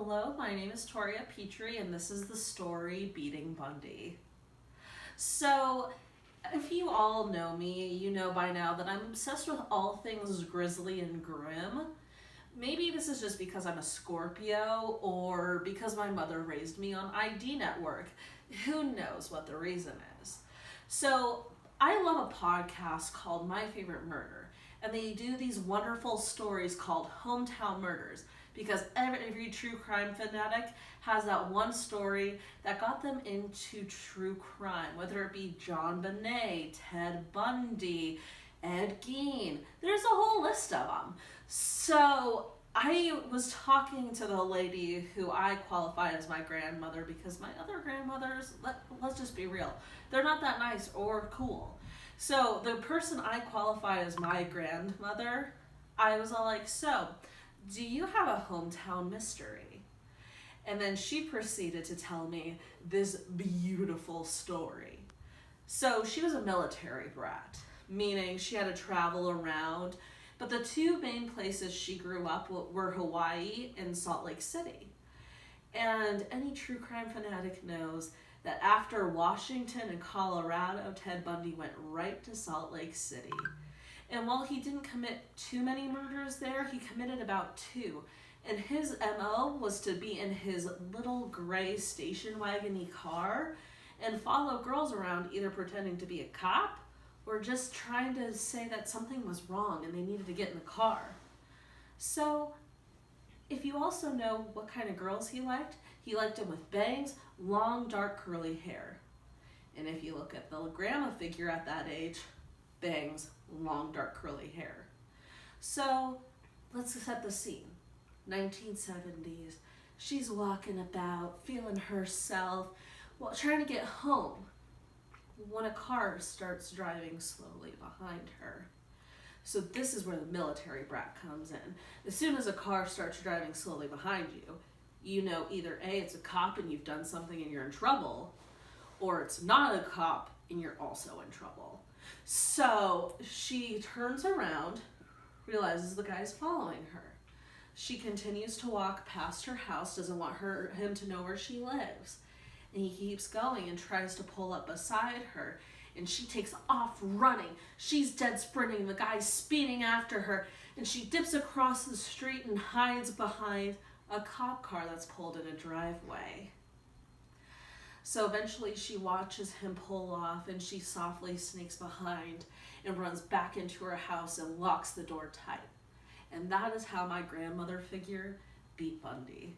Hello, my name is Toria Petrie, and this is the story Beating Bundy. So, if you all know me, you know by now that I'm obsessed with all things grisly and grim. Maybe this is just because I'm a Scorpio, or because my mother raised me on ID Network. Who knows what the reason is. So, I love a podcast called My Favorite Murder, and they do these wonderful stories called Hometown Murders, because every true crime fanatic has that one story that got them into true crime, whether it be John Bonet, Ted Bundy, Ed Gein. There's a whole list of them. So I was talking to the lady who I qualify as my grandmother, because my other grandmothers, let's just be real, they're not that nice or cool. So the person I qualify as my grandmother, I was all like, so, do you have a hometown mystery? And then she proceeded to tell me this beautiful story. So she was a military brat, meaning she had to travel around, but the two main places she grew up were Hawaii and Salt Lake City. And any true crime fanatic knows that after Washington and Colorado, Ted Bundy went right to Salt Lake City. And while he didn't commit too many murders there, he committed about 2. And his MO was to be in his little gray station wagon-y car and follow girls around, either pretending to be a cop or just trying to say that something was wrong and they needed to get in the car. So, if you also know what kind of girls he liked them with bangs, long, dark, curly hair. And if you look at the grandma figure at that age, bangs, long, dark, curly hair. So, let's set the scene. 1970s. She's walking about, feeling herself, while trying to get home, when a car starts driving slowly behind her. So this is where the military brat comes in. As soon as a car starts driving slowly behind you, you know either A, it's a cop and you've done something and you're in trouble, or it's not a cop and you're also in trouble. So she turns around, realizes the guy's following her. She continues to walk past her house, doesn't want him to know where she lives. And he keeps going and tries to pull up beside her. And she takes off running. She's dead sprinting. The guy's speeding after her. And she dips across the street and hides behind a cop car that's pulled in a driveway. So eventually she watches him pull off, and she softly sneaks behind and runs back into her house and locks the door tight. And that is how my grandmother figure beat Bundy.